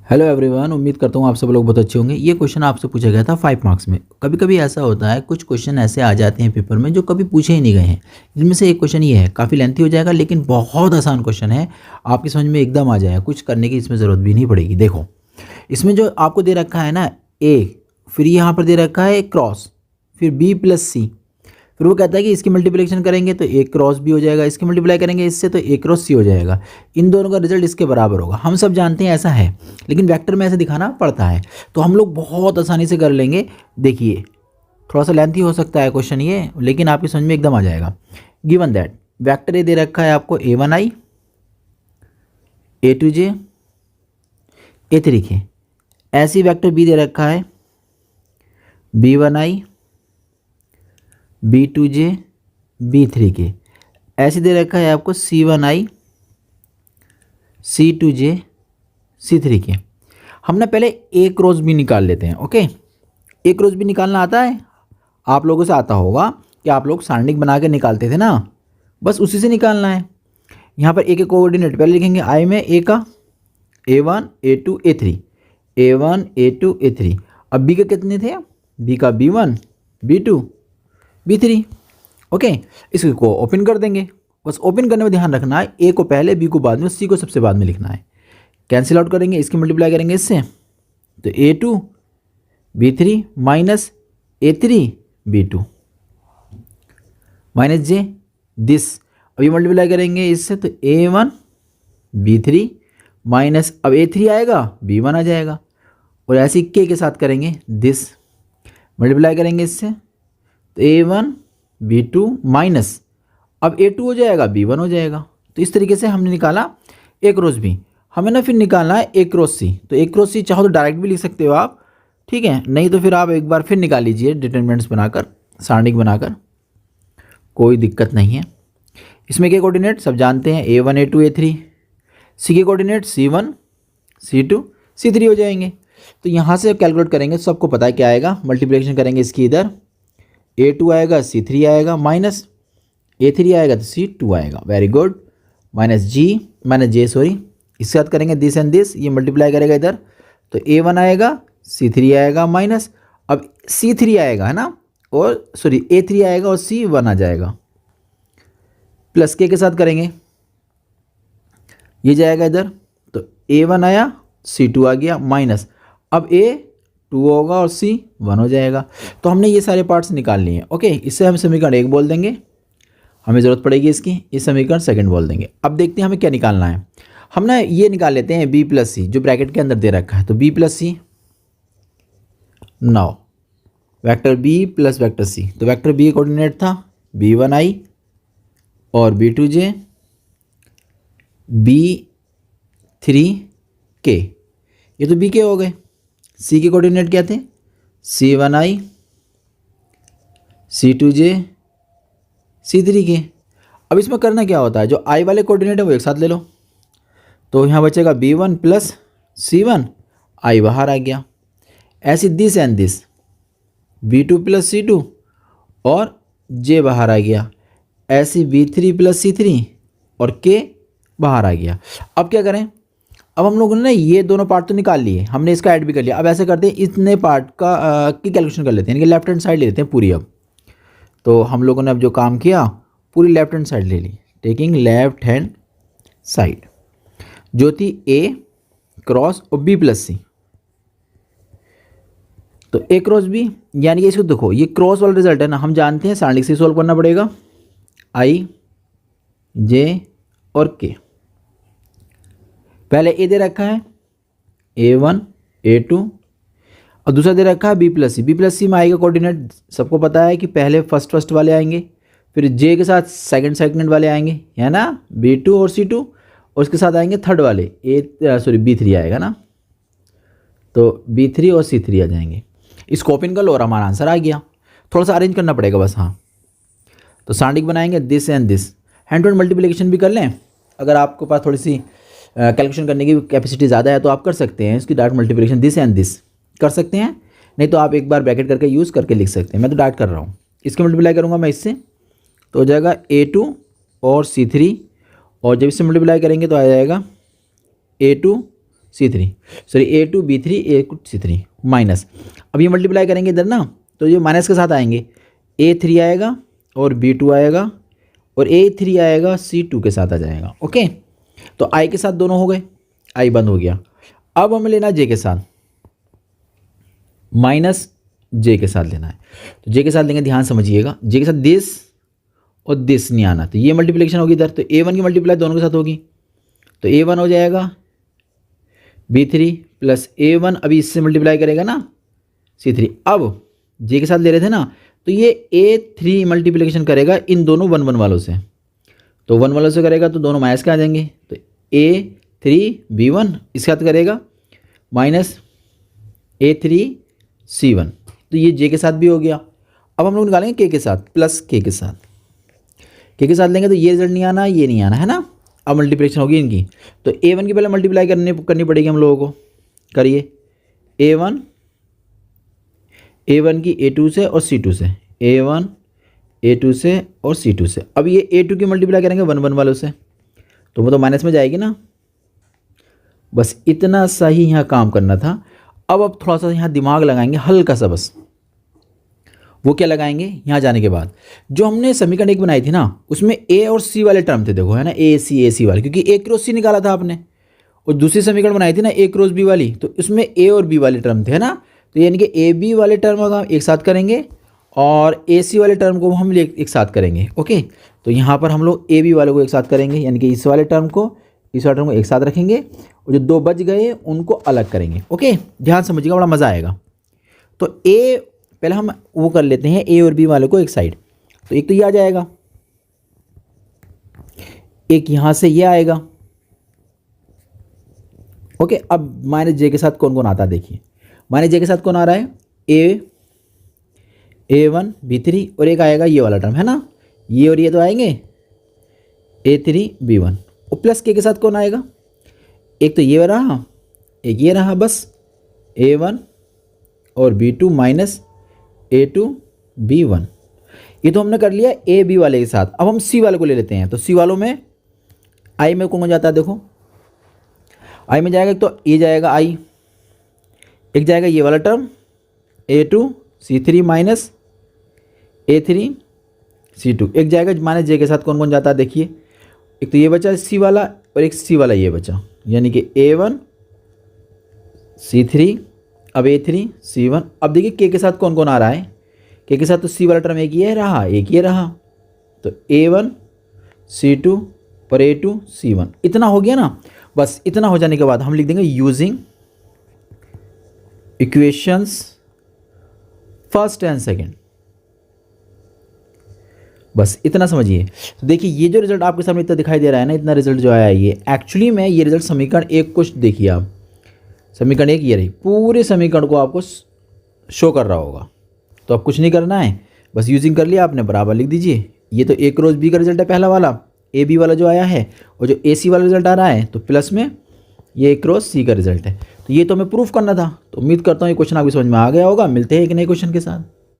Hello everyone, उम्मीद करता हूँ आप सब लोग बहुत अच्छे होंगे। ये क्वेश्चन आपसे पूछा गया था 5 मार्क्स में। कभी कभी ऐसा होता है, कुछ क्वेश्चन ऐसे आ जाते हैं पेपर में जो कभी पूछे ही नहीं गए हैं। इनमें से एक क्वेश्चन ये है, काफ़ी लेंथी हो जाएगा लेकिन बहुत आसान क्वेश्चन है, आपकी समझ में एकदम आ जाएगा, कुछ करने की इसमें ज़रूरत भी नहीं पड़ेगी। देखो, इसमें जो आपको दे रखा है ना ए, फिर यहाँ पर दे रखा है क्रॉस, फिर बी प्लस सी, फिर वो कहता है कि इसकी मल्टीप्लिकेशन करेंगे तो ए क्रॉस बी हो जाएगा, इसकी मल्टीप्लाई करेंगे इससे तो ए क्रॉस सी हो जाएगा। इन दोनों का रिजल्ट इसके बराबर होगा। हम सब जानते हैं ऐसा है, लेकिन वेक्टर में ऐसे दिखाना पड़ता है, तो हम लोग बहुत आसानी से कर लेंगे। देखिए, थोड़ा सा लेंथी हो सकता है क्वेश्चन ये, लेकिन आपकी समझ में एकदम आ जाएगा। गिवन दैट वेक्टर ए दे रखा है आपको a1i, a2j, a3k। ऐसी वेक्टर बी दे रखा है b1i, b2j, b3k। ऐसे दे रखा है आपको c1i, c2j, c3k। हम ना पहले ए क्रॉस बी निकाल लेते हैं। ओके, ए क्रॉस बी निकालना आता है आप लोगों से? आता होगा कि आप लोग सारणिक बना के निकालते थे ना, बस उसी से निकालना है। यहाँ पर ए के कोऑर्डिनेट पहले लिखेंगे, आई में ए का a1 a2 a3, a1 a2 a3। अब बी के कितने थे? बी का b1 b2 b3। ओके, इसको ओपन कर देंगे। बस ओपन करने में ध्यान रखना है, ए को पहले, बी को बाद में, सी को सबसे बाद में लिखना है। कैंसिल आउट करेंगे, इसकी मल्टीप्लाई करेंगे इससे, तो a2 b3 minus a3 b2 minus J this. अभी मल्टीप्लाई करेंगे इससे, तो a1 b3 माइनस, अब a3 आएगा b1 आ जाएगा, और ऐसे के साथ करेंगे दिस। मल्टीप्लाई करेंगे इससे, तो a1 b2 माइनस, अब a2 हो जाएगा b1 हो जाएगा। तो इस तरीके से हमने निकाला ए क्रॉस बी। हमें ना फिर निकालना है ए क्रॉस सी। तो ए क्रॉस सी चाहो तो डायरेक्ट भी लिख सकते हो आप, ठीक है, नहीं तो फिर आप एक बार फिर निकाल लीजिए डिटरमिनेंट्स बनाकर, सारणिक बनाकर, कोई दिक्कत नहीं है। इसमें के कोऑर्डिनेट सब जानते हैं, a1 a2 a3। सी के कोऑर्डिनेट c1 c2 c3 हो जाएंगे। तो यहाँ से कैलकुलेट करेंगे तो सबको पता है क्या आएगा। मल्टीप्लिकेशन करेंगे इसकी, इधर a2 आएगा c3 आएगा, माइनस a3 आएगा तो c2 आएगा। Very good. माइनस जे सॉरी, इसके साथ करेंगे दिस एंड दिस, ये मल्टीप्लाई करेगा इधर, तो a1 आएगा c3 आएगा, माइनस अब c3 आएगा है ना, और सॉरी a3 आएगा और c1 आ जाएगा, प्लस के साथ करेंगे, ये जाएगा इधर, तो a1 आया c2 आ गया, माइनस अब a2 होगा और c1 हो जाएगा। तो हमने ये सारे पार्ट्स निकाल लिए हैं। ओके, इससे हम समीकरण 1 बोल देंगे, हमें ज़रूरत पड़ेगी इसकी, इस समीकरण सेकंड बोल देंगे। अब देखते हैं हमें क्या निकालना है। हम ना ये निकाल लेते हैं b प्लस सी, जो ब्रैकेट के अंदर दे रखा है, तो b plus c. Now vector b plus vector c, तो वेक्टर b कोऑर्डिनेट था b1i और b2j b3k, ये तो b के हो गए। c के कोऑर्डिनेट क्या थे? c1i c2j c3k। अब इसमें करना क्या होता है, जो i वाले कोऑर्डिनेट है वो एक साथ ले लो, तो यहाँ बचेगा b1 प्लस c1, i बाहर आ गया। ऐसे this and this, b2 plus c2 और j बाहर आ गया। ऐसे b3 प्लस c3 और k बाहर आ गया। अब क्या करें, अब हम लोगों ने ना ये दोनों पार्ट तो निकाल लिए, हमने इसका ऐड भी कर लिया। अब ऐसे करते हैं, इतने पार्ट का की कैलकुलेशन कर लेते हैं, यानी कि लेफ्ट हैंड साइड ले लेते हैं पूरी। अब तो हम लोगों ने अब जो काम किया, पूरी लेफ्ट हैंड साइड ले ली, टेकिंग लेफ्ट हैंड साइड, जो थी a क्रॉस और b प्लस सी। तो a क्रॉस b, यानी कि इसको देखो, ये क्रॉस वाला रिजल्ट है ना, हम जानते हैं सारणिक से सॉल्व करना पड़ेगा, i j और k। पहले a दे रखा है a1 a2, और दूसरा दे रखा है b प्लस सी। b प्लस सी में i का कोऑर्डिनेट सबको पता है कि पहले फर्स्ट वाले आएंगे, फिर j के साथ सेकंड वाले आएंगे, है ना, b2 और c2, और उसके साथ आएंगे थर्ड वाले b3 आएगा ना, तो b3 और c3 आ जाएंगे। इसको ओपन कर लो और हमारा आंसर आ गया। थोड़ा सा अरेंज करना पड़ेगा बस, हाँ। तो सारणिक बनाएंगे this and this, hand to hand multiplication भी कर लें। अगर आपके पास थोड़ी सी कैलकुलेशन करने की कैपेसिटी ज़्यादा है तो आप कर सकते हैं, इसकी direct multiplication this and this कर सकते हैं, नहीं तो आप एक बार ब्रैकेट करके यूज़ करके लिख सकते हैं। मैं तो डायरेक्ट कर रहा हूँ, इसकी मल्टीप्लाई करूँगा मैं इससे, तो हो जाएगा a2 और c3, और जब इससे मल्टीप्लाई करेंगे तो आ जाएगा a2 C3, sorry A2 B3 A2 C3 minus, अब ये मल्टीप्लाई करेंगे इधर ना, तो ये माइनस के साथ आएंगे, A3 आएगा और B2 आएगा और A3 आएगा C2 के साथ आ जाएगा। ओके, तो I के साथ दोनों हो गए, I बंद हो गया। अब हमें लेना J के साथ, माइनस J के साथ लेना है, तो J के साथ लेंगे, ध्यान समझिएगा, J के साथ दिस और दिस नहीं आना, तो ये मल्टीप्लिकेशन होगी इधर, तो A1 की मल्टीप्लाई दोनों के साथ होगी, तो A1 हो जाएगा B3 प्लस A1 अभी इससे मल्टीप्लाई करेगा ना C3, अब J के साथ ले रहे थे ना, तो ये A3 मल्टीप्लिकेशन करेगा इन दोनों 1 1 वालों से, तो 1 वालों से करेगा तो दोनों माइनस के आ जाएंगे, तो A3 B1 इसके साथ करेगा माइनस A3 C1, तो ये J के साथ भी हो गया। अब हम लोग निकालेंगे K के साथ, प्लस K के साथ, K के साथ लेंगे तो ये रिजल्ट नहीं आना, ये नहीं आना, है ना। अब मल्टीप्लिकेशन होगी इनकी, तो A1 की पहले मल्टीप्लाई करनी पड़ेगी हम लोगों को, करिए A1 की A2 से और C2 से, A1 A2 से और C2 से, अब ये A2 की मल्टीप्लाई करेंगे 1 1 वालों से, तो वो तो माइनस में जाएगी ना, बस इतना सा ही यहाँ काम करना था। अब थोड़ा सा यहाँ दिमाग लगाएंगे हल्का सा, बस वो क्या लगाएंगे, यहाँ जाने के बाद जो हमने समीकरण एक बनाई थी ना, उसमें A और C वाले टर्म थे, देखो है ना, A C वाले, क्योंकि A क्रॉस C निकाला था आपने, और दूसरी समीकरण बनाई थी ना A क्रॉस B वाली, तो उसमें A और B वाले टर्म थे, है ना, तो यानी कि AB वाले टर्म हम एक साथ करेंगे और AC वाले टर्म को हम एक साथ करेंगे। ओके, तो यहाँ पर हम लोग AB वाले को एक साथ करेंगे, यानी कि इस वाले टर्म को इस वाले टर्म को एक साथ रखेंगे, और जो दो बच गए उनको अलग करेंगे। ओके, ध्यान समझिएगा, बड़ा मज़ा आएगा। तो A पहले हम वो कर लेते हैं, A और B वाले को एक साइड, तो एक तो ये आ जाएगा, एक यहाँ से ये आएगा। ओके, अब माइनस J के साथ कौन कौन आता है देखिए, माइनस J के साथ कौन आ रहा है, A1 B3 और एक आएगा ये वाला टर्म, है ना, ये और ये तो आएंगे A3 B1, और प्लस K के साथ कौन आएगा, एक तो ये रहा एक ये रहा, बस A1 और B2 माइनस A2 B1, ये तो हमने कर लिया A B वाले के साथ। अब हम C वाले को ले लेते हैं, तो C वालों में I में कौन जाता है, देखो I में जाएगा, तो ये जाएगा I, एक जाएगा ये वाला term A2 C3 minus A3 C2, एक जाएगा माइनस J के साथ कौन कौन जाता है देखिए, एक तो ये बचा C वाला और एक C वाला ये बचा, यानी कि A1 C3, अब A3 C1। अब देखिए K के साथ कौन कौन आ रहा है, K के साथ तो C वाला टर्म एक ये रहा एक ये रहा, तो A1 C2 और A2 C1, इतना हो गया ना। बस इतना हो जाने के बाद हम लिख देंगे using equations first and second, बस इतना समझिए। तो देखिए ये जो रिजल्ट आपके सामने इतना दिखाई दे रहा है ना, इतना रिजल्ट जो आया है, ये एक्चुअली में ये रिजल्ट समीकरण एक कुछ देखिए आप, समीकरण एक ये रही, पूरे समीकरण को आपको शो कर रहा होगा। तो अब कुछ नहीं करना है, बस यूजिंग कर लिया आपने, बराबर लिख दीजिए। ये तो A क्रॉस B का रिजल्ट है पहला वाला, AB वाला जो आया है, और जो AC वाला रिजल्ट आ रहा है, तो प्लस में ये A क्रॉस C का रिजल्ट है। तो ये तो हमें प्रूफ करना था। तो उम्मीद करता हूँ ये क्वेश्चन आपकी समझ में आ गया होगा। मिलते हैं एक नए क्वेश्चन के साथ।